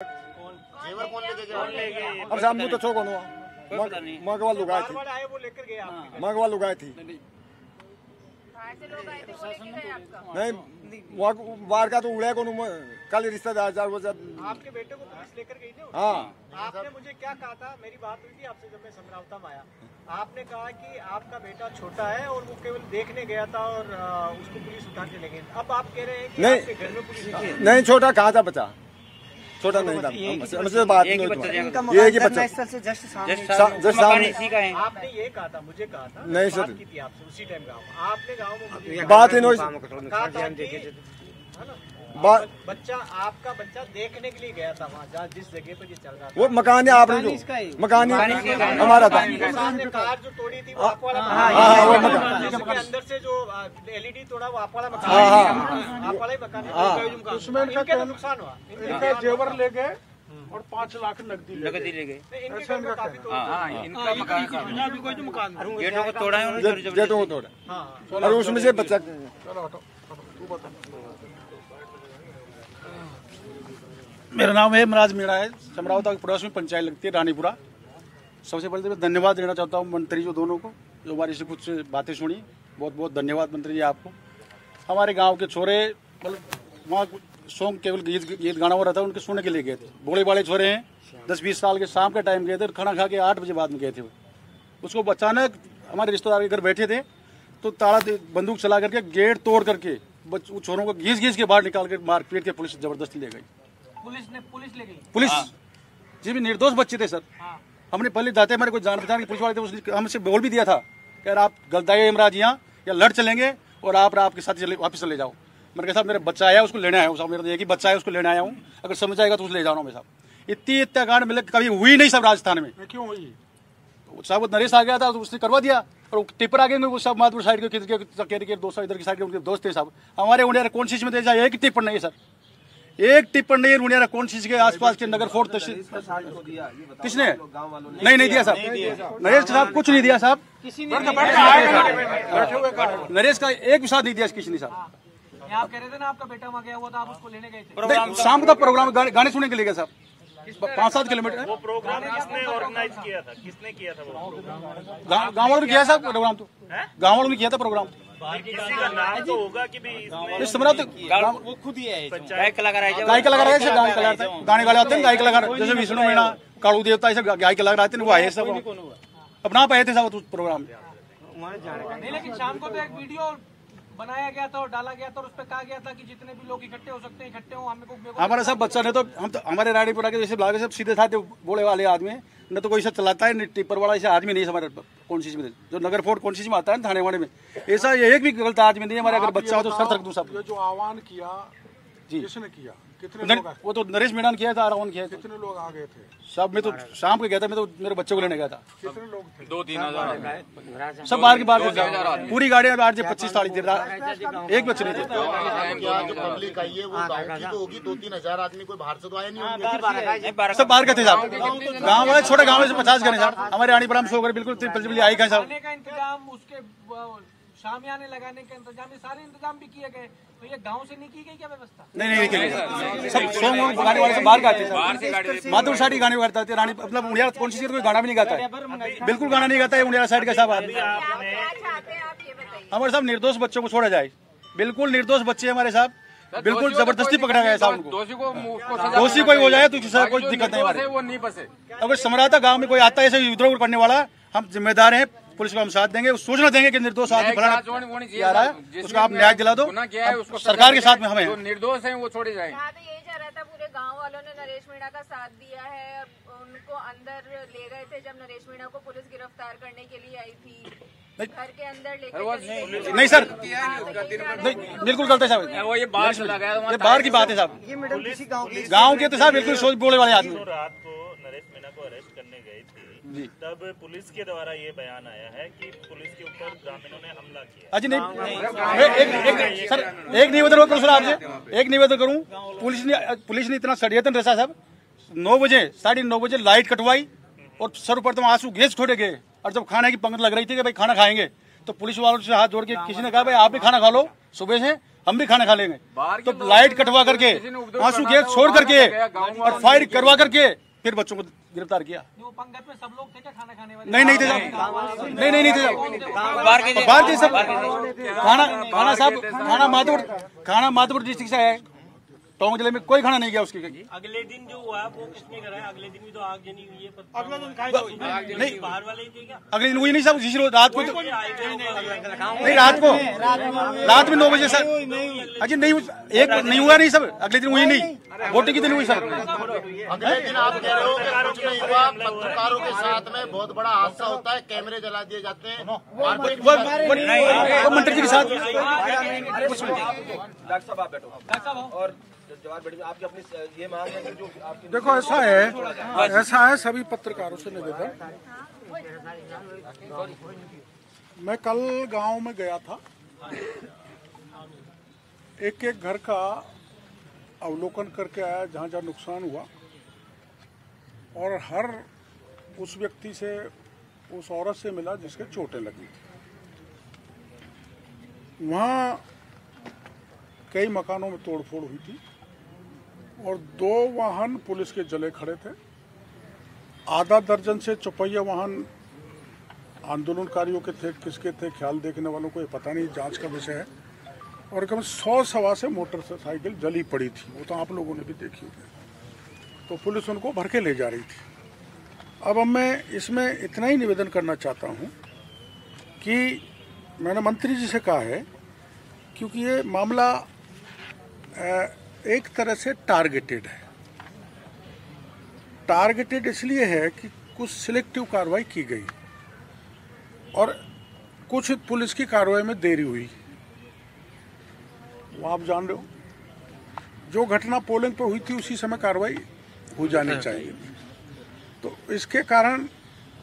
जेवर कौन लेके गया? अब साहब मुझे तो छो कौन हुआ मगवा लुगाई थी, मगवा लुगाई थी नहीं बाहर का तो उड़े को कल रिश्तेदार आपके बेटे को पुलिस लेकर गई थी? हाँ। आपने मुझे क्या कहा था? मेरी बात हुई थी आपसे जब मैं समरावता में आया। आपने कहा कि आपका बेटा छोटा है और वो केवल देखने गया था और उसको पुलिस उठा के ले गई। अब आप कह रहे हैं कि आपके घर में पुलिस नहीं छोटा कहाँ था बच्चा, छोटा नहीं था मुझसे बात नहीं हुई। ये की बच्चा जस्ट सामने आपने ये कहा था, मुझे कहा था नहीं सर आपसे उसी टाइम गाँव आपने गाँव में बात ही नहीं बच्चा आपका बच्चा देखने के लिए गया था वहाँ जहाँ जिस जगह पर ये चल रहा था। वो मकान है आपने जो मकान हमारा था, सामने कार जो तोड़ी थी वो आप वाला मकान, अंदर से जो LED तोड़ा वो आप वाला मकान, आप वाला ही मकान। उसमें इनका नुकसान हुआ, इनका जेवर ले गए और 5 लाख नकदी ले गए। इनका मकान गेटों को तोड़ा है, गेटों को तोड़ा और उसमें से बच्चा। मेरा नाम है मराज मीणा है, समरावता की पड़ोस में पंचायत लगती है रानीपुरा। सबसे पहले तो मैं धन्यवाद देना चाहता हूँ मंत्री जी दोनों को जो हमारी से कुछ बातें सुनी। बहुत बहुत धन्यवाद मंत्री जी आपको। हमारे गांव के छोरे मतलब वहाँ सॉन्ग केवल गीत गाना हो रहा था उनके सुनने के लिए गए थे। बड़े बड़े छोरे हैं 10-20 साल के, शाम के टाइम गए थे, खाना खा के 8 बजे बाद में गए थे। उसको अचानक हमारे रिश्तेदार के घर बैठे थे तो ताला बंदूक चला करके गेट तोड़ करके छोरों को घीस के बाहर निकाल कर मार पीट के पुलिस जबरदस्ती ले गई। पुलिस ले गई? पुलिस जी भी निर्दोष बच्चे थे सर। हमने पहले जाते हमारे कोई जान पहचान के पुलिस वाले थे, उसने हमसे बोल भी दिया था कि आप गलत आए इमराज यहाँ या लड़ चलेंगे और आपके साथ वापस चले जाओ। मैंने कहा साहब मेरा बच्चा आया उसको लेने आया हूँ साहब, मेरा एक ही बच्चा है उसको लेने आया हूँ, अगर समझ आएगा तो उसको ले जाना मैं साहब। इतनी हत्याकांड मिले कभी हुई नहीं सब राजस्थान में। क्यों हुई? साहब वो नरेश आ गया था तो उसने करवा दिया और टिपर आ गए वो सब माधपुर साइड के दोस्तों इधर की साइड के उनके दोस्त थे साहब। हमारे उन्हें कौन चीज में दे जाए, एक टिप्पण नहीं है सर, एक टिप्पण नहीं उन्हें कौन चीज के आसपास के नगर फोर्ट किसने नहीं दिया साहब। नरेश साहब कुछ नहीं दिया साहब, नरेश का एक भी साथ नहीं दिया किसी ने साहब। आप कह रहे थे ना आपका बेटा वहाँ गया हुआ था, आप उसको लेने गए थे? शाम का प्रोग्राम गाने सुनने के लिए गया साहब, 5-7 किलोमीटर। वो प्रोग्राम किसने ऑर्गेनाइज किया था? किसने किया था वो प्रोग्राम? गाँव वालों ने किया साहब प्रोग्राम, तो गाँव वालों ने किया था प्रोग्राम। किसी का नाम तो होगा कि भी वो खुद ही है गायक कलाकार है, गायक लगा रहे हैं, गाने गाने आते हैं गायक लगा, जैसे विष्णु मीणा कालू देवता ऐसे गायक लगा रहे थे वो आए सब अपना पाए थे सब प्रोग्राम नहीं। लेकिन शाम को तो एक वीडियो बनाया गया था और डाला गया था और उस पर कहा गया था कि जितने भी लोग इकट्ठे हो सकते हैं इकट्ठे हो। हमारा सब बच्चा ने तो हम तो हमारे रानीपुरा के जैसे लागे सब सीधे साधे बोले वाले आदमी न तो कोई सब चलाता है, टिप्पर वाला ऐसा आदमी नहीं है हमारे कौन चीज में, जो नगर फोर्ट कौन चीज में आता है थाने वाने में, ऐसा एक भी गलत आदमी नहीं है हमारे। अगर बच्चा हो तो सर रख दूं सब। जो आह्वान किया जी किसने किया? वो तो नरेश मीणा ने किया था, आह्वान किया। कितने लोग आ गए थे? सब मैं तो शाम को गया था, मैं तो मेरे बच्चे को लेने गया था। कितने लोग थे? 2-3 हजार सब बाहर की बात पूरी गाड़ियां 25 साड़ी थी, एक बच्चे नहीं थे। जो पब्लिक आई है वो गाँव की तो होगी, 2-3 हजार आदमी कोई बाहर से तो आया नहीं होंगे। सब बाहर के थे साहब, गाँव वाले छोटे गाँव में से 50 घर साहब। हमारे रानीपुरा में 100 घर बिल्कुल आई गए साहब। का इंतजाम, उसके शामियाने लगाने के इंतजाम, ये सारे इंतजाम भी किए गए, तो ये गांव से नहीं की गई क्या व्यवस्था? नहीं की सब सॉन्ग गाने वाले सब बाहर गाते हैं, माधुर साड़ी गाने गाता है रानी, मतलब उड़िया कौन सी कोई गाना भी नहीं गाता है, बिल्कुल गाना नहीं गाता है उड़िया साइड का सब आदमी। हमारे साहब निर्दोष बच्चों को छोड़ा जाए, बिल्कुल निर्दोष बच्चे हमारे साहब, बिल्कुल जबरदस्ती पकड़ा गया साहब उनको। दोषी कोई हो जाए तो कोई दिक्कत नहीं हमारे। अगर समरावता गाँव में कोई आता है ऐसे विद्रोह करने वाला, हम जिम्मेदार हैं, पुलिस को हम साथ देंगे, सूचना देंगे कि निर्दोष आदमी फलाना आ रहा है, उसको आप न्याय दिला दो। सरकार के साथ में हमें निर्दोष है वो छोड़े जाए। यही जा रहा था, पूरे गांव वालों ने नरेश मीणा का साथ दिया है, उनको अंदर ले गए थे जब नरेश मीणा को पुलिस गिरफ्तार करने के लिए आई थी, घर के अंदर लेकर नहीं सर, नहीं बिल्कुल गलत है साहब, वो ये बाहर की बात है साहब। गाँव के तो साहब बिल्कुल सोच बोले वाले आदमी। रात को नरेश मीणा को अरेस्ट करने गए थे, तब पुलिस के द्वारा ये बयान आया है कि पुलिस के ऊपर ग्रामीणों ने हमला किया। अजी नहीं, सर एक निवेदन करूँ सर आपसे, एक निवेदन करूँ, पुलिस ने इतना षड्यंत्र रचा साहब, 9 बजे 9:30 बजे लाइट कटवाई और सर्वप्रथम आंसू गैस छोड़े गए, और जब खाने की पंक्ति लग रही थी कि भाई खाना खाएंगे तो पुलिस वालों से हाथ जोड़ के किसी ने कहा भाई आप भी खाना खा लो, सुबह से हम भी खाना खा लेंगे। तो लाइट कटवा करके, आंसू गैस छोड़ करके और फायर करवा करके फिर बच्चों को गिरफ्तार किया। पंगत में सब लोग थे क्या खाना खाने वाले? नहीं थे साहब, नहीं थे बाहर के सब खाना साहब, खाना माधोपुर डिस्ट्रिक्ट से है, टोंक जिले में कोई खाना नहीं गया उसके। अगले दिन जो हुआ वो किसने कराया? अगले दिन भी तो आग जनी हुई है। अगले दिन नहीं, बाहर वाले ही थे क्या? अगले दिन हुई नहीं साहब, जिस रात को नहीं, रात में 9 बजे सर। अजी नहीं, एक नहीं हुआ नहीं सब, अगले दिन हुई नहीं, वोटिंग के दिन हुई सर। अगले दिन आप कह रहे हो कि कुछ नहीं हुआ, पत्रकारों के साथ में बहुत बड़ा हादसा होता है, कैमरे जला दिए जाते हैं मंत्री जी के साथ। डॉक्टर साहब आप बैठो और जवाब बैठिए। आपकी अपनी ये मांग है कि जो आपकी देखो ऐसा है सभी पत्रकारों से निवेदन। मैं कल गांव में गया था, एक एक घर का अवलोकन करके आया जहां जहां नुकसान हुआ, और हर उस व्यक्ति से, उस औरत से मिला जिसके चोटें लगी। वहां कई मकानों में तोड़फोड़ हुई थी और 2 वाहन पुलिस के जले खड़े थे। आधा दर्जन से चौपहिया वाहन आंदोलनकारियों के थे, किसके थे ख्याल देखने वालों को ये पता नहीं, जांच का विषय है। और कम 100 सवा से मोटरसाइकिल जली पड़ी थी, वो तो आप लोगों ने भी देखी होगी। तो पुलिस उनको भर के ले जा रही थी। अब मैं इसमें इतना ही निवेदन करना चाहता हूँ कि मैंने मंत्री जी से कहा है, क्योंकि ये मामला एक तरह से टारगेटेड है। टारगेटेड इसलिए है कि कुछ सिलेक्टिव कार्रवाई की गई और कुछ पुलिस की कार्रवाई में देरी हुई। वो आप जान रहे हो, जो घटना पोलिंग पे हुई थी उसी समय कार्रवाई हो जानी चाहिए। तो इसके कारण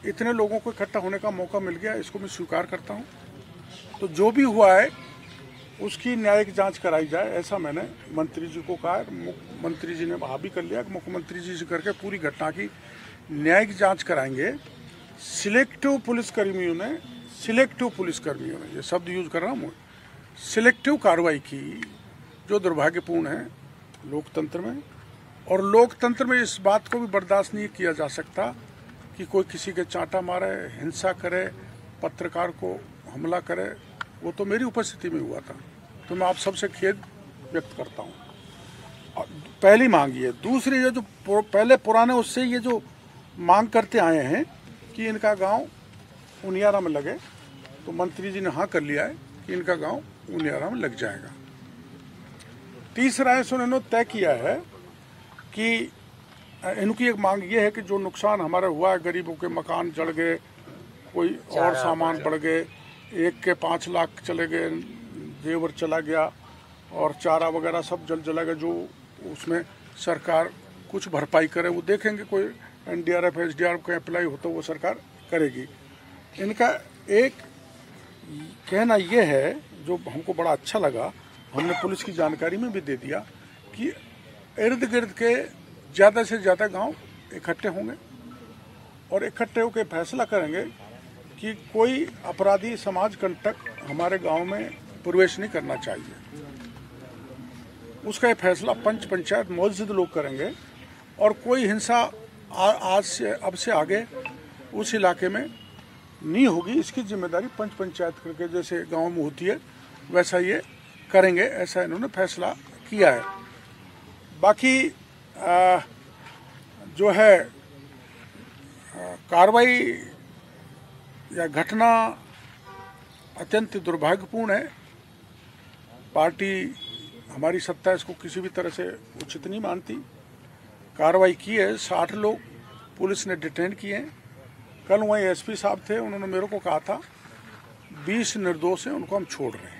इतने लोगों को इकट्ठा होने का मौका मिल गया, इसको मैं स्वीकार करता हूँ। तो जो भी हुआ है उसकी न्यायिक जांच कराई जाए, ऐसा मैंने मंत्री जी को कहा है। मंत्री जी ने वहाँ भी कर लिया कि मुख्यमंत्री जी से करके पूरी घटना की न्यायिक जांच कराएंगे। सिलेक्टिव पुलिसकर्मियों ने ये शब्द यूज कर रहा हूँ, सिलेक्टिव कार्रवाई की, जो दुर्भाग्यपूर्ण है लोकतंत्र में। और लोकतंत्र में इस बात को भी बर्दाश्त नहीं किया जा सकता कि कोई किसी के चांटा मारे, हिंसा करे, पत्रकार को हमला करे। वो तो मेरी उपस्थिति में हुआ था, तो मैं आप सबसे खेद व्यक्त करता हूँ। पहली मांग ये। दूसरी, ये जो पहले पुराने उससे ये जो मांग करते आए हैं कि इनका गांव उनियारा में लगे, तो मंत्री जी ने हाँ कर लिया है कि इनका गांव उनियारा में लग जाएगा। तीसरा, इन्होंने तय किया है कि इनकी एक मांग ये है कि जो नुकसान हमारा हुआ है, गरीबों के मकान जल गए, कोई और सामान बढ़ गए, एक के 5 लाख चले गए, जेवर चला गया और चारा वगैरह सब जला गया, जो उसमें सरकार कुछ भरपाई करे वो देखेंगे। कोई NDRF SDRF का अप्लाई हो तो वो सरकार करेगी। इनका एक कहना ये है, जो हमको बड़ा अच्छा लगा, हमने पुलिस की जानकारी में भी दे दिया कि इर्द गिर्द के ज़्यादा से ज़्यादा गांव इकट्ठे होंगे और इकट्ठे होकर फैसला करेंगे कि कोई अपराधी समाज कंटक हमारे गांव में प्रवेश नहीं करना चाहिए। उसका ये फैसला पंच पंचायत मौजूद लोग करेंगे और कोई हिंसा आज से अब से आगे उस इलाके में नहीं होगी। इसकी जिम्मेदारी पंच पंचायत करके जैसे गांव में होती है वैसा ये करेंगे, ऐसा इन्होंने फैसला किया है। बाकी जो है कार्रवाई या घटना अत्यंत दुर्भाग्यपूर्ण है। पार्टी हमारी सत्ता इसको किसी भी तरह से उचित नहीं मानती। कार्रवाई की है, 60 लोग पुलिस ने डिटेन किए हैं। कल वहीं SP साहब थे, उन्होंने मेरे को कहा था 20 निर्दोष हैं, उनको हम छोड़ रहे हैं।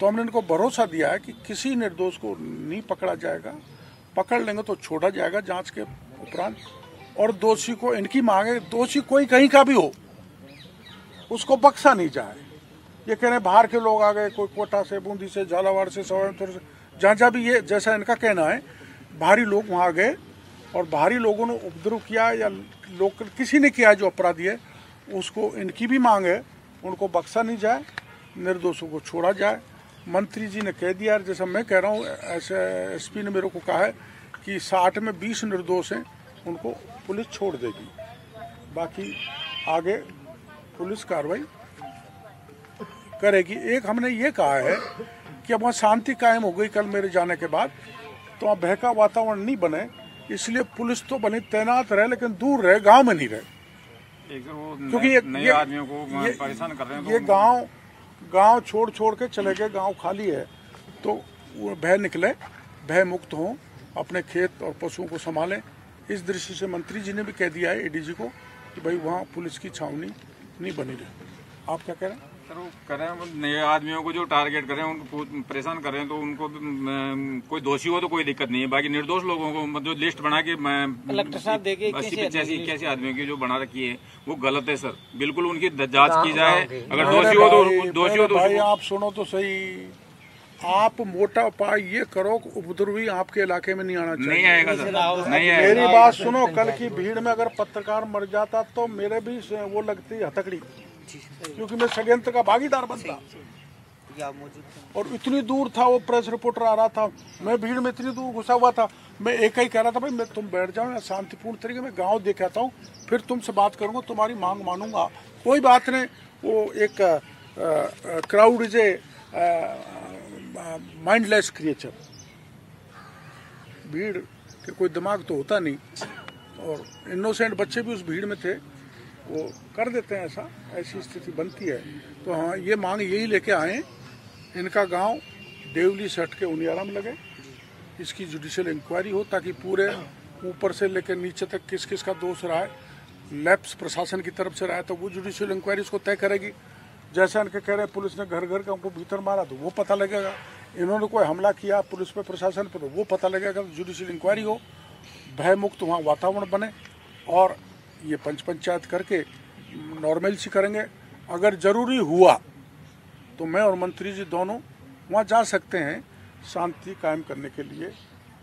तो हमने इनको भरोसा दिया है कि किसी निर्दोष को नहीं पकड़ा जाएगा, पकड़ लेंगे तो छोड़ा जाएगा जांच के उपरांत। और दोषी को, इनकी मांग है, दोषी कोई कहीं का भी हो उसको बख्शा नहीं जाए। ये कह रहे हैं बाहर के लोग आ गए, कोई कोटा से, बूंदी से, झालावाड़ से, सवाईमाधोपुर से, जहाँ जहाँ भी, ये जैसा इनका कहना है बाहरी लोग वहाँ आ गए और बाहरी लोगों ने उपद्रव किया या लोग किसी ने किया जो अपराधी है, उसको इनकी भी मांग है उनको बख्शा नहीं जाए, निर्दोषों को छोड़ा जाए। मंत्री जी ने कह दिया, जैसा मैं कह रहा हूँ, ऐसे एसपी ने मेरे को कहा है कि 60 में 20 निर्दोष हैं, उनको पुलिस छोड़ देगी, बाकी आगे पुलिस कार्रवाई करेगी। एक हमने ये कहा है कि अब वहाँ शांति कायम हो गई कल मेरे जाने के बाद, तो वहाँ बहका वातावरण नहीं बने, इसलिए पुलिस तो बनी तैनात रहे, लेकिन दूर रहे, गांव में नहीं रहे, क्योंकि ये आदमियों को परेशान कर रहे हैं। ये गांव छोड़ के चले गए, गांव खाली है, तो वो भय निकले, भय मुक्त हों, अपने खेत और पशुओं को संभालें। इस दृष्टि से मंत्री जी ने भी कह दिया है एडीजी को कि भाई वहाँ पुलिस की छावनी नहीं बनी रहे। आप क्या कह रहे हैं? सर वो कर रहे हैं, नए आदमियों को जो टारगेट कर रहे हैं, उनको परेशान कर रहे हैं, तो उनको कोई दोषी हो तो कोई दिक्कत नहीं है, बाकी निर्दोष लोगों को जो लिस्ट बना के 80-85 आदमियों की जो बना रखी है वो गलत है सर, बिल्कुल उनकी जांच की जाए, अगर दोषी हो तो भाई आप सुनो तो सही, आप मोटा उपाय ये करो उपद्रवी आपके इलाके में नहीं आना चाहिए। नहीं आएगा सर, नहीं आएगा। मेरी बात सुनो, कल की भीड़ में अगर पत्रकार मर जाता तो मेरे भी वो लगती हथकड़ी, क्योंकि मैं षड्यंत्र का भागीदार बनता, और इतनी दूर था वो प्रेस रिपोर्टर आ रहा था, मैं भीड़ में इतनी दूर घुसा हुआ था, मैं एक ही कह रहा था भाई मैं तुम बैठ जाओ, शांतिपूर्ण तरीके में गांव देख आता हूँ, फिर तुमसे बात करूंगा, तुम्हारी मांग मानूंगा, कोई बात नहीं। वो एक crowd is a mindless creature, भीड़ के कोई दिमाग तो होता नहीं, और इनोसेंट बच्चे भी उस भीड़ में थे, वो कर देते हैं, ऐसी स्थिति बनती है। तो हाँ, ये मांग यही लेके आए, इनका गांव देवली से हट के उनियारा में लगे, इसकी जुडिशियल इंक्वायरी हो, ताकि पूरे ऊपर से लेकर नीचे तक किस किस का दोष रहा है, लैप्स प्रशासन की तरफ से रहा है तो वो जुडिशियल इंक्वायरी इसको तय करेगी। जैसा इनके कह रहे हैं पुलिस ने घर घर के उनको भीतर मारा तो वो पता लगेगा, इन्होंने कोई हमला किया पुलिस पे, प्रशासन पे, तो वो पता लगेगा। जुडिशियल इंक्वायरी हो, भय मुक्त वहाँ वातावरण बने, और ये पंचायत करके नॉर्मल सी करेंगे। अगर जरूरी हुआ तो मैं और मंत्री जी दोनों वहाँ जा सकते हैं शांति कायम करने के लिए,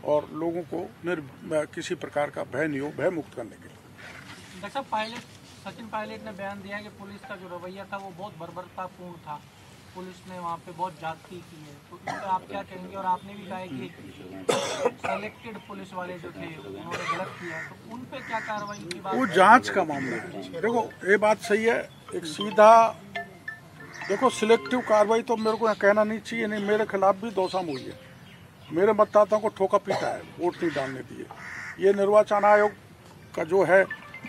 और लोगों को किसी प्रकार का भय नहीं हो, भय मुक्त करने के लिए। डॉक्टर साहब, सचिन पायलट ने बयान दिया कि पुलिस का जो रवैया था वो बहुत बर्बरतापूर्ण था, पुलिस ने वहाँ पे बहुत ज्यादती की है, तो इस पर आप क्या कहेंगे? और आपने भी कहा है कि सेलेक्टेड पुलिस वाले जो थे उन्होंने गलत किया, तो उन पे क्या कार्रवाई की बात? वो जांच का मामला है। देखो ये बात सही है, एक सीधा देखो सिलेक्टिव कार्रवाई तो मेरे को कहना नहीं चाहिए, नहीं मेरे खिलाफ भी दोषाम हुई है, मेरे मतदाताओं को ठोका पीटा है, वोट नहीं डालने दिए। ये निर्वाचन आयोग का जो है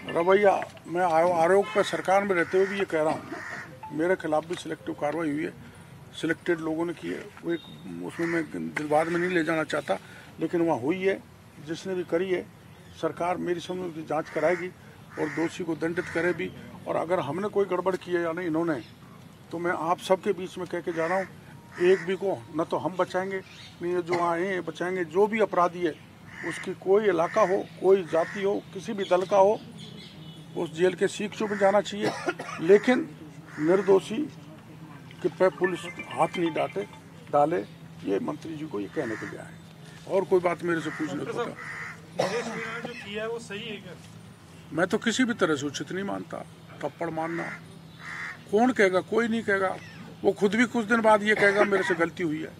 रवैया, मैं आयोग पर सरकार में रहते हुए भी ये कह रहा हूँ, मेरे खिलाफ भी सिलेक्टिव कार्रवाई हुई है, सिलेक्टेड लोगों ने की है। वो एक उसमें मैं दिलवाद में नहीं ले जाना चाहता, लेकिन वहाँ हुई है, जिसने भी करी है सरकार मेरी समझ में जांच कराएगी और दोषी को दंडित करे भी। और अगर हमने कोई गड़बड़ की है या नहीं इन्होंने, तो मैं आप सबके बीच में कह के जा रहा हूँ, एक भी को न तो हम बचाएंगे, नहीं ये जो आए हैं बचाएंगे। जो भी अपराधी है उसकी कोई इलाका हो, कोई जाति हो, किसी भी दल का हो, उस जेल के सीख में जाना चाहिए, लेकिन निर्दोषी के पे पुलिस हाथ नहीं डाले। ये मंत्री जी को ये कहने के लिए आए, और कोई बात मेरे से पूछने को था। नरेश मीणा जो किया है वो सही है क्या? मैं तो किसी भी तरह से उचित नहीं मानता। थप्पड़ मारना कौन कहेगा? कोई नहीं कहेगा। वो खुद भी कुछ दिन बाद ये कहेगा मेरे से गलती हुई है।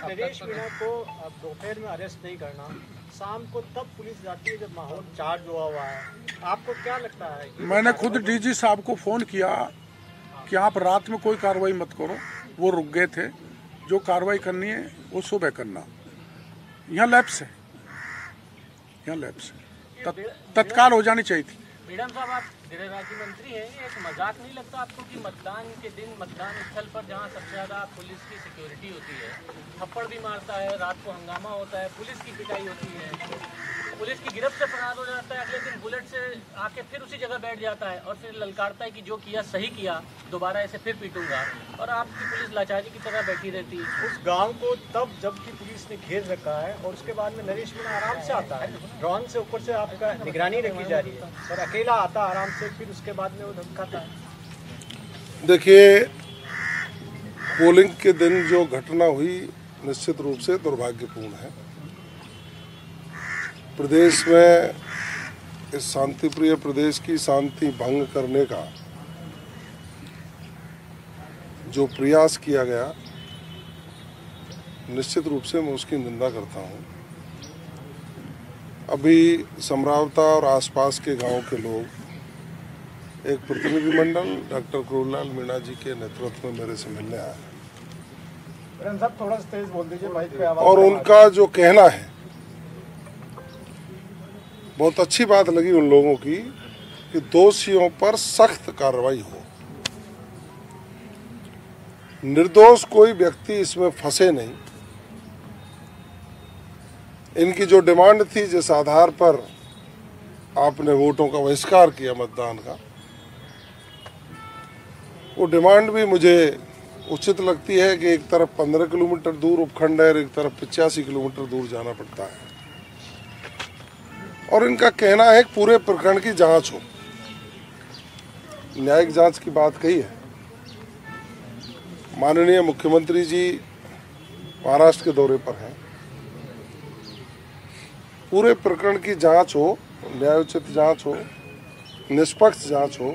नरेश मीणा को दोपहर में अरेस्ट नहीं करना, शाम को तब पुलिस जाती है जब माहौल चार्ज हुआ है, आपको क्या लगता है? मैंने खुद डीजी साहब को फोन किया कि आप रात में कोई कार्रवाई मत करो, वो रुक गए थे। जो कार्रवाई करनी है वो सुबह करना। यहाँ लैप्स है, यहाँ लैप्स है, तत्काल हो जानी चाहिए थी। मैडम साहब, आप गृह राज्य मंत्री हैं, एक मजाक नहीं लगता आपको कि मतदान के दिन मतदान स्थल पर जहां सबसे ज्यादा पुलिस की सिक्योरिटी होती है, थप्पड़ भी मारता है, रात को हंगामा होता है, पुलिस की पिटाई होती है, पुलिस की गिरफ्त से फरार हो जाता है, अगले दिन बुलेट से आके फिर उसी जगह बैठ जाता है और फिर ललकारता है कि जो किया सही किया, दोबारा ऐसे फिर पीटूंगा, और आपकी पुलिस लाचारी की तरह बैठी रहती है। उस गांव को तब जबकि पुलिस ने घेर रखा है, और उसके बाद में नरेश मीणा आराम से आता है, ड्रोन से ऊपर से आपका निगरानी रखी जा रही है, और अकेला आता आराम से, फिर उसके बाद में वो धमकाता है। देखिए, पोलिंग के दिन जो घटना हुई निश्चित रूप से दुर्भाग्यपूर्ण है। प्रदेश में इस शांतिप्रिय प्रदेश की शांति भंग करने का जो प्रयास किया गया, निश्चित रूप से मैं उसकी निंदा करता हूं। अभी समरावता और आसपास के गांव के लोग एक प्रतिनिधिमंडल डॉक्टर क्रोड़लाल मीणा जी के नेतृत्व में मेरे से मिलने आए थोड़ा तेज बोल दीजिए माइक पे आवाज। और उनका जो कहना है, बहुत अच्छी बात लगी उन लोगों की कि दोषियों पर सख्त कार्रवाई हो, निर्दोष कोई व्यक्ति इसमें फंसे नहीं। इनकी जो डिमांड थी, जिस आधार पर आपने वोटों का बहिष्कार किया मतदान का, वो डिमांड भी मुझे उचित लगती है कि एक तरफ 15 किलोमीटर दूर उपखंड है और एक तरफ 85 किलोमीटर दूर जाना पड़ता है। और इनका कहना है कि पूरे प्रकरण की जांच हो, न्यायिक जांच की बात कही है। माननीय मुख्यमंत्री जी महाराष्ट्र के दौरे पर हैं, पूरे प्रकरण की जांच हो, न्यायोचित जांच हो, निष्पक्ष जांच हो।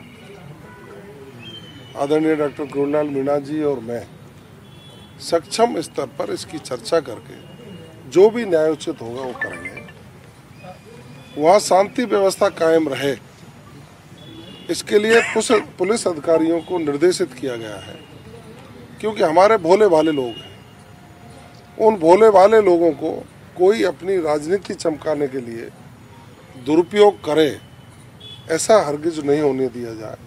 आदरणीय डॉक्टर क्रोड़लाल मीणा जी और मैं सक्षम स्तर पर इसकी चर्चा करके जो भी न्यायोचित होगा वो करेंगे। वहाँ शांति व्यवस्था कायम रहे, इसके लिए पुलिस अधिकारियों को निर्देशित किया गया है, क्योंकि हमारे भोले भाले लोग हैं। उन भोले भाले लोगों को कोई अपनी राजनीति चमकाने के लिए दुरुपयोग करे, ऐसा हरगिज नहीं होने दिया जाए।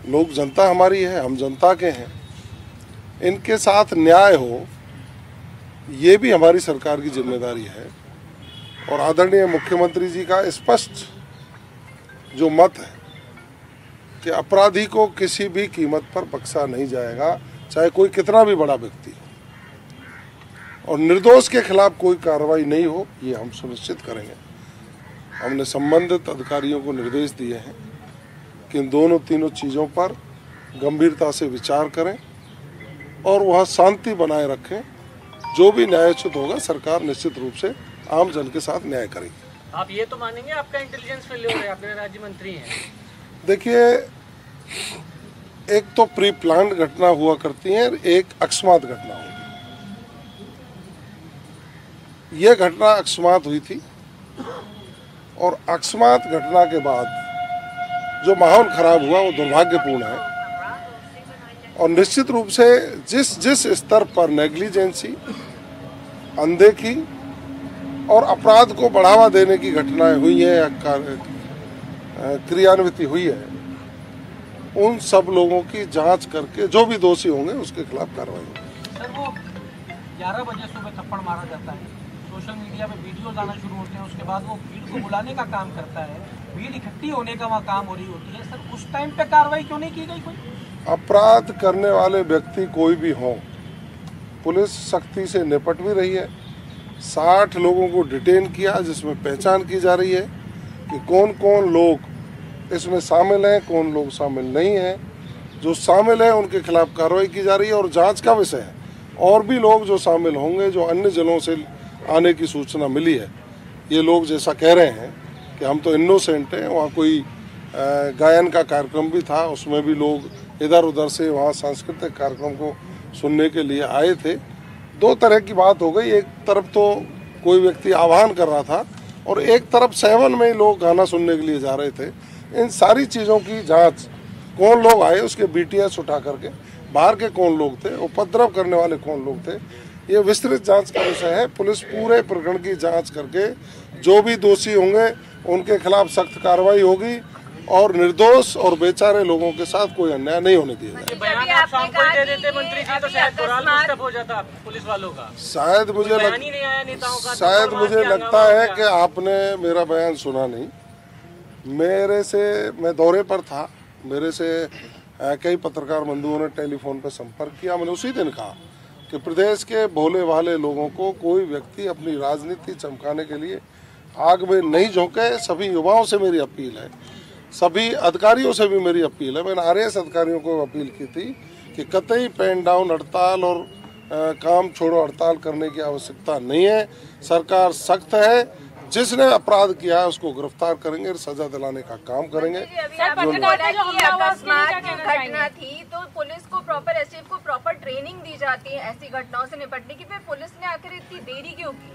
लोग जनता हमारी है, हम जनता के हैं, इनके साथ न्याय हो, ये भी हमारी सरकार की जिम्मेदारी है। और आदरणीय मुख्यमंत्री जी का स्पष्ट जो मत है कि अपराधी को किसी भी कीमत पर बख्शा नहीं जाएगा, चाहे कोई कितना भी बड़ा व्यक्ति हो, और निर्दोष के खिलाफ कोई कार्रवाई नहीं हो, ये हम सुनिश्चित करेंगे। हमने संबंधित अधिकारियों को निर्देश दिए हैं कि इन तीनों चीज़ों पर गंभीरता से विचार करें और वहाँ शांति बनाए रखें। जो भी न्यायोचित होगा, सरकार निश्चित रूप से आम जन के साथ न्याय करेगी। आप ये तो मानेंगे आपका इंटेलिजेंस फेल्योर है, आप राज्य मंत्री हैं। देखिए, एक तो प्री प्लान्ड घटना हुआ करती है, एक अकस्मात घटना होगी। यह घटना अकस्मात हुई थी और अकस्मात घटना के बाद जो माहौल खराब हुआ वो दुर्भाग्यपूर्ण है। और निश्चित रूप से जिस स्तर पर नेग्लिजेंसी, अनदेखी और अपराध को बढ़ावा देने की घटनाएं हुई है या क्रियान्वित हुई है, उन सब लोगों की जांच करके जो भी दोषी होंगे उसके खिलाफ कार्रवाई होगी। सर, वो 11 बजे सुबह थप्पड़ मारा जाता है, सोशल मीडिया पे वीडियोज आना शुरू होते हैं, उसके बाद वो भीड़ को बुलाने का काम करता है, भीड़ इकट्ठी होने का वहाँ काम हो रही होती है। सर, उस टाइम पे कार्रवाई क्यों नहीं की गई? कोई अपराध करने वाले व्यक्ति कोई भी हो, पुलिस सख्ती से निपट भी रही है। 60 लोगों को डिटेन किया, जिसमें पहचान की जा रही है कि कौन कौन लोग इसमें शामिल हैं, कौन लोग शामिल नहीं हैं। जो शामिल हैं उनके खिलाफ कार्रवाई की जा रही है और जांच का विषय है। और भी लोग जो शामिल होंगे, जो अन्य जिलों से आने की सूचना मिली है, ये लोग जैसा कह रहे हैं कि हम तो इनोसेंट हैं, वहाँ कोई गायन का कार्यक्रम भी था, उसमें भी लोग इधर उधर से वहाँ सांस्कृतिक कार्यक्रम को सुनने के लिए आए थे। दो तरह की बात हो गई, एक तरफ तो कोई व्यक्ति आह्वान कर रहा था और एक तरफ 7 में लोग गाना सुनने के लिए जा रहे थे। इन सारी चीज़ों की जांच, कौन लोग आए उसके BTS उठा करके, बाहर के कौन लोग थे, उपद्रव करने वाले कौन लोग थे, ये विस्तृत जांच का विषय है। पुलिस पूरे प्रकरण की जांच करके जो भी दोषी होंगे उनके खिलाफ सख्त कार्रवाई होगी और निर्दोष और बेचारे लोगों के साथ कोई अन्याय नहीं होने दिया जाएगा। शायद मुझे लगता है कि आपने मेरा बयान सुना नहीं। मैं दौरे पर था, मेरे से कई पत्रकार बंधुओं ने टेलीफोन पर संपर्क किया। मैंने उसी दिन कहा कि प्रदेश के भोले भाले लोगों को कोई व्यक्ति अपनी राजनीति चमकाने के लिए आग में नहीं झोंके। सभी युवाओं से मेरी अपील है, सभी अधिकारियों से भी मेरी अपील है। मैंने RAS अधिकारियों को अपील की थी कि कतई पेन डाउन हड़ताल और काम छोड़ो हड़ताल करने की आवश्यकता नहीं है। सरकार सख्त है, जिसने अपराध किया है उसको गिरफ्तार करेंगे, सजा दिलाने का काम करेंगे। घटना थी तो पुलिस को प्रॉपर एसटीएफ को प्रॉपर ट्रेनिंग दी जाती है ऐसी घटनाओं से निपटने की, फिर पुलिस ने आखिर इतनी देरी क्यों की?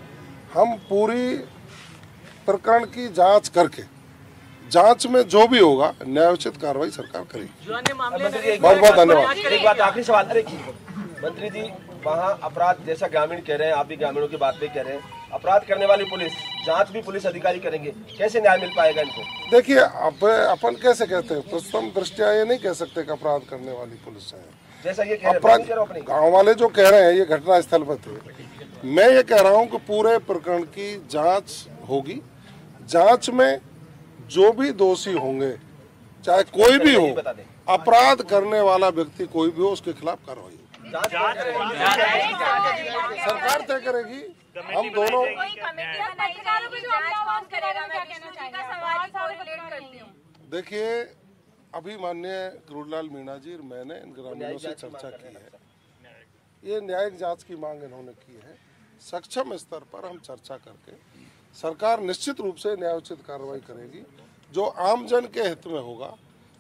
हम पूरी प्रकरण की जांच करके जांच में जो भी होगा न्यायोचित कार्रवाई सरकार करेगी। बहुत बहुत धन्यवाद। एक बात आखिरी सवाल, अरे मंत्री जी, वहाँ अपराध जैसा ग्रामीण कह रहे हैं, आप भी ग्रामीणों की बात भी कह रहे हैं, अपराध करने वाली पुलिस, जांच भी पुलिस अधिकारी करेंगे, कैसे न्याय मिल पाएगा इनको? देखिए, अब अपन कैसे कहते हैं, प्रथम दृष्टया ये नहीं कह सकते कि अपराध करने वाली पुलिस है। जैसा ये अपराध गाँव वाले जो कह रहे हैं ये घटना स्थल पर थे, मैं ये कह रहा हूँ कि पूरे प्रकरण की जांच होगी। जांच में जो भी दोषी होंगे, चाहे कोई भी हो, अपराध करने वाला व्यक्ति कोई भी हो, उसके खिलाफ कार्रवाई सरकार तय करेगी। हम दोनों देखिए, अभी माननीय करोड़ीलाल मीणा जी और मैंने इन ग्रामीणों से चर्चा की है, ये न्यायिक जांच की मांग इन्होंने की है। सक्षम स्तर पर हम चर्चा करके सरकार निश्चित रूप से न्यायोचित कार्रवाई करेगी। जो आमजन के हित में होगा,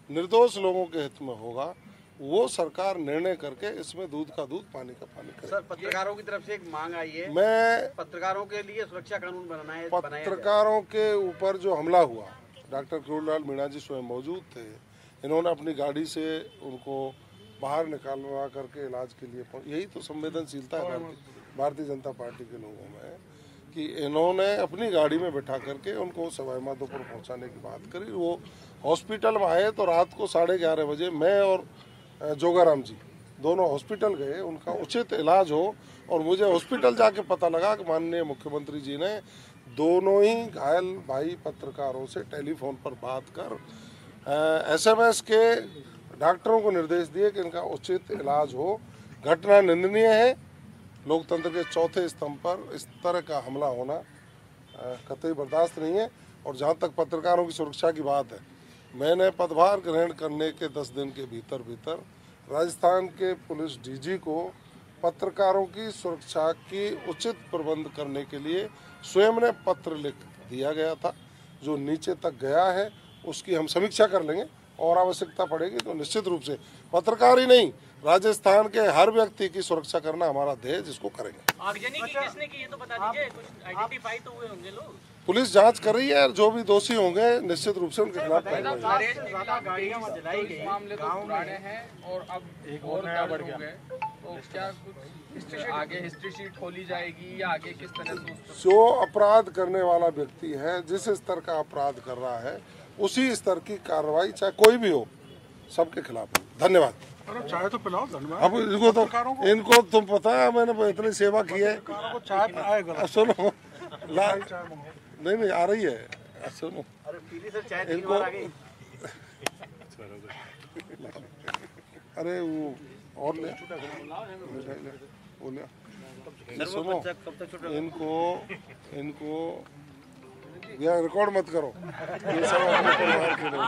निर्दोष लोगों के हित में होगा, वो सरकार निर्णय करके इसमें दूध का दूध पानी का पानी करे। सर, पत्रकारों की तरफ से एक मांग आई है, मैं पत्रकारों के लिए सुरक्षा कानून बनाना है। पत्रकारों के ऊपर जो हमला हुआ, डॉक्टर करोड़ीलाल मीणा जी स्वयं मौजूद थे, इन्होंने अपनी गाड़ी से उनको बाहर निकालवा करके इलाज के लिए, यही तो संवेदनशीलता है भारतीय जनता पार्टी के लोगों में, कि इन्होंने अपनी गाड़ी में बैठा करके उनको सवाई माधोपुर पहुंचाने की बात करी। वो हॉस्पिटल में आए तो रात को 11:30 बजे मैं और जोगाराम जी दोनों हॉस्पिटल गए, उनका उचित इलाज हो, और मुझे हॉस्पिटल जाके पता लगा कि माननीय मुख्यमंत्री जी ने दोनों ही घायल भाई पत्रकारों से टेलीफोन पर बात कर SMS के डॉक्टरों को निर्देश दिए कि इनका उचित इलाज हो। घटना निंदनीय है, लोकतंत्र के चौथे स्तंभ पर इस तरह का हमला होना कतई बर्दाश्त नहीं है। और जहाँ तक पत्रकारों की सुरक्षा की बात है, मैंने पदभार ग्रहण करने के 10 दिन के भीतर भीतर राजस्थान के पुलिस DG को पत्रकारों की सुरक्षा की उचित प्रबंध करने के लिए स्वयं ने पत्र लिख दिया गया था, जो नीचे तक गया है। उसकी हम समीक्षा कर लेंगे और आवश्यकता पड़ेगी तो निश्चित रूप से पत्रकार ही नहीं, राजस्थान के हर व्यक्ति की सुरक्षा करना हमारा ध्येय, जिसको करेंगे। आगजनी की किसने की ये तो बता दीजिए, कुछ आइडेंटिफाई तो हुए होंगे लोग? पुलिस जांच कर रही है, जो भी दोषी होंगे निश्चित रूप से उनके खिलाफ मामले तो पुराने हैं और अब एक और नया बढ़ गया, तो क्या कुछ आगे हिस्ट्री शीट खोली जाएगी या आगे किस तरह से? जो अपराध करने वाला व्यक्ति है, जिस स्तर का अपराध कर रहा है, उसी स्तर की कार्रवाई चाहे कोई भी हो, सबके खिलाफ है। धन्यवाद। चाय तो पिलाओ। धन्यवाद। अब इनको तुम पता है, मैंने इतनी सेवा की है। सुनो, नहीं आ रही है, सुनो इनको, अरे वो और ले सुनो, इनको यहाँ रिकॉर्ड मत करो, ये सब अपने परिवार के लोग।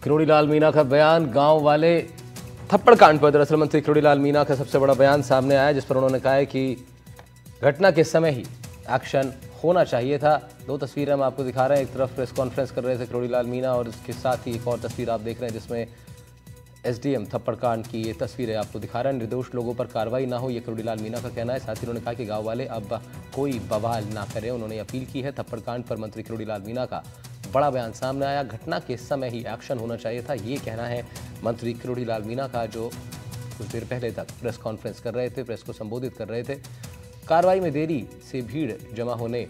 करोड़ीलाल मीणा का बयान, गांव वाले थप्पड़ कांड पर दरअसल मंत्री करोड़ीलाल मीणा का सबसे बड़ा बयान सामने आया, जिस पर उन्होंने कहा है कि घटना के समय ही एक्शन होना चाहिए था। 2 तस्वीरें हम आपको दिखा रहे हैं, एक तरफ प्रेस कॉन्फ्रेंस कर रहे थे करोड़ीलाल मीणा, और इसके साथ ही एक और तस्वीर आप देख रहे हैं जिसमें SDM थप्पड़ कांड की ये तस्वीरें आपको दिखा रहे हैं। निर्दोष लोगों पर कार्रवाई ना हो, ये करोड़ीलाल मीणा का कहना है। साथ ही उन्होंने कहा कि गाँव वाले अब कोई बवाल ना करें, उन्होंने अपील की है। थप्पड़ कांड पर मंत्री करोड़ीलाल मीणा का बड़ा बयान सामने आया, घटना के समय ही एक्शन होना चाहिए था, ये कहना है मंत्री करोड़ीलाल मीणा का, जो कुछ देर पहले तक प्रेस कॉन्फ्रेंस कर रहे थे, प्रेस को संबोधित कर रहे थे। कार्रवाई में देरी से भीड़ जमा होने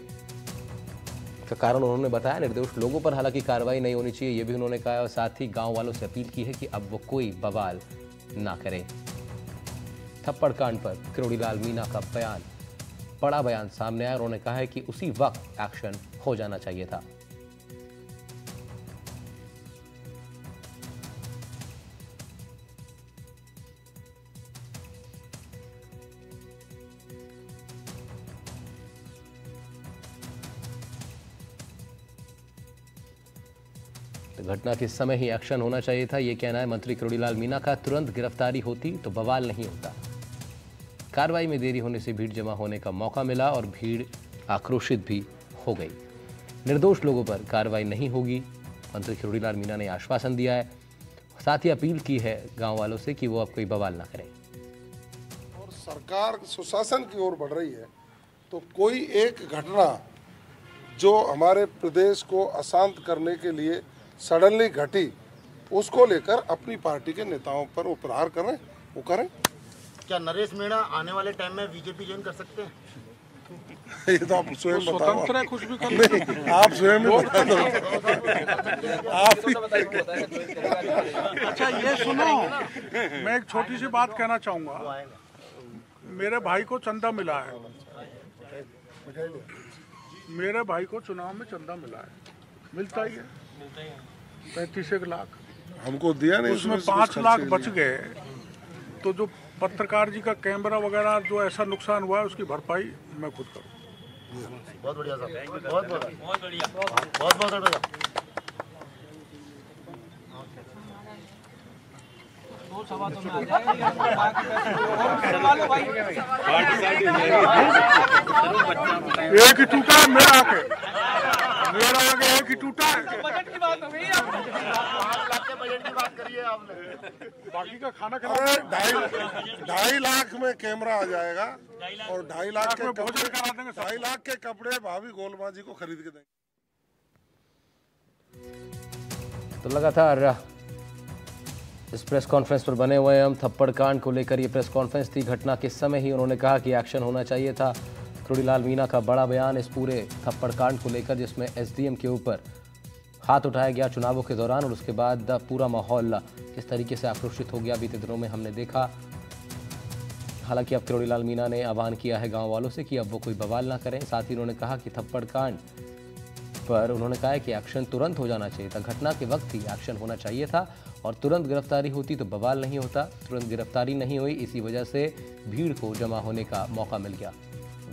का कारण उन्होंने बताया। निर्दोष लोगों पर हालांकि कार्रवाई नहीं होनी चाहिए, ये भी उन्होंने कहा, और साथ ही गांव वालों से अपील की है कि अब वो कोई बवाल ना करें। थप्पड़ कांड पर करोड़ीलाल मीणा का बयान, बड़ा बयान सामने आया। उन्होंने कहा है कि उसी वक्त एक्शन हो जाना चाहिए था। तो घटना के समय ही एक्शन होना चाहिए था, ये कहना है मंत्री किरोड़ीलाल मीणा का। तुरंत गिरफ्तारी होती तो बवाल नहीं होता। कार्रवाई में देरी होने से भीड़ जमा होने का मौका मिला और भीड़ आक्रोशित भी हो गई। निर्दोष लोगों पर कार्रवाई नहीं होगी, मंत्री किरोड़ीलाल मीणा ने आश्वासन दिया है। साथ ही अपील की है गांव वालों से कि वो अब कोई बवाल ना करें। और सरकार सुशासन की ओर बढ़ रही है, तो कोई एक घटना जो हमारे प्रदेश को अशांत करने के लिए सडनली घटी, उसको लेकर अपनी पार्टी के नेताओं पर वो प्रहार करें, वो करें। क्या नरेश मीणा आने वाले टाइम में बीजेपी ज्वाइन कर सकते हैं? ये तो आप स्वयं बताओ। स्वतंत्र है कुछ भी करने। आप स्वयं ही बता दो। अच्छा ये सुनो, मैं एक छोटी सी बात कहना चाहूँगा। मेरे भाई को चंदा मिला है, मेरे भाई को चुनाव में चंदा मिला है, मिलता ही है 35 लाख। हमको दिया नहीं, उसमें 5 लाख बच गए। तो जो पत्रकार जी का कैमरा वगैरह जो ऐसा नुकसान हुआ है, उसकी भरपाई मैं खुद करूँ। बहुत बढ़िया साहब, बहुत बढ़िया, बहुत बढ़िया। एक ही टूटा है मेरा आके, मेरा आगे एक ही टूटा है। बजट की बात हो गई, 5 लाख के बजट की बात करिए आपने। बाकी का खाना अरे 2.5 लाख में कैमरा आ जाएगा और 2.5 लाख के भोजन करा देंगे। 2.5 लाख के कपड़े भाभी गोलमा जी को खरीद के देंगे। तो लगातार इस प्रेस कॉन्फ्रेंस पर बने हुए हम। थप्पड़ कांड को लेकर ये प्रेस कॉन्फ्रेंस थी। घटना के समय ही उन्होंने कहा कि एक्शन होना चाहिए था। किरोड़ीलाल मीणा का बड़ा बयान इस पूरे थप्पड़ कांड को लेकर, जिसमें एसडीएम के ऊपर हाथ उठाया गया चुनावों के दौरान, और उसके बाद पूरा माहौल किस तरीके से आक्रोशित हो गया बीते दिनों में हमने देखा। हालांकि अब किरोड़ीलाल मीणा ने आह्वान किया है गांव वालों से कि अब वो कोई बवाल ना करें। साथ ही उन्होंने कहा कि थप्पड़ कांड पर उन्होंने कहा है कि एक्शन तुरंत हो जाना चाहिए था। घटना के वक्त ही एक्शन होना चाहिए था और तुरंत गिरफ्तारी होती तो बवाल नहीं होता। तुरंत गिरफ्तारी नहीं हुई, इसी वजह से भीड़ को जमा होने का मौका मिल गया।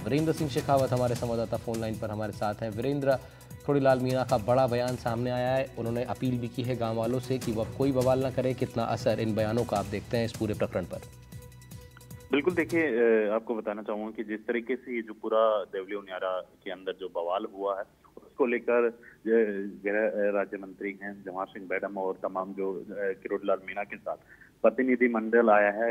वीरेंद्र सिंह शेखावत हमारे संवाददाता फोन लाइन पर हमारे साथ हैं। वीरेंद्र, किरोड़ीलाल मीणा का बड़ा बयान सामने आया है, उन्होंने अपील भी की है गांव वालों से कि वो अब कोई बवाल ना करे। कितना असर इन बयानों का आप देखते हैं इस पूरे प्रकरण पर? बिल्कुल, देखिए आपको बताना चाहूंगा कि जिस तरीके से ये जो पूरा देवली उनियारा के अंदर जो बवाल हुआ है, उसको लेकर गृह राज्य मंत्री हैं जवाहर सिंह मैडम और तमाम जो किरोड़ीलाल मीणा के साथ प्रतिनिधि मंडल आया है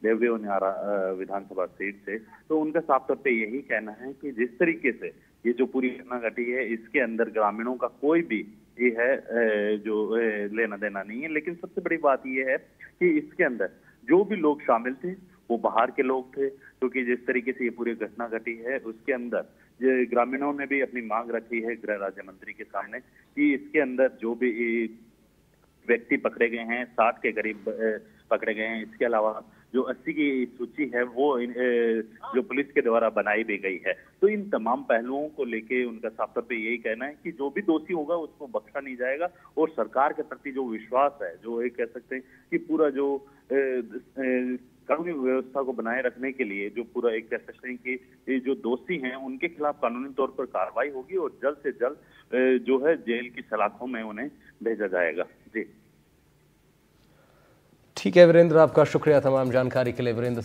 देवली उनियारा विधानसभा सीट से, तो उनका साफ तौर पे यही कहना है कि जिस तरीके से ये जो पूरी घटना घटी है, इसके अंदर ग्रामीणों का कोई भी ये है जो लेना देना नहीं है। लेकिन सबसे बड़ी बात ये है कि इसके अंदर जो भी लोग शामिल थे वो बाहर के लोग थे, क्योंकि जिस तरीके से ये पूरी घटना घटी है उसके अंदर ग्रामीणों ने भी अपनी मांग रखी है गृह राज्य मंत्री के सामने कि इसके अंदर जो भी व्यक्ति पकड़े गए हैं 60 के करीब पकड़े गए हैं। इसके अलावा जो 80 की सूची है वो जो पुलिस के द्वारा बनाई भी गई है। तो इन तमाम पहलुओं को लेके उनका साफ तौर पे यही कहना है कि जो भी दोषी होगा उसको बख्शा नहीं जाएगा और सरकार के प्रति जो विश्वास है, जो ये कह सकते हैं कि पूरा जो कानूनी व्यवस्था को बनाए रखने के लिए जो पूरा एक कह सकते हैं कि जो दोषी हैं उनके खिलाफ कानूनी तौर पर कार्रवाई होगी और जल्द से जल्द जो है जेल की सलाखों में उन्हें भेजा जाएगा। जी ठीक है वीरेंद्र, आपका शुक्रिया तमाम जानकारी के लिए। वीरेंद्र सिंह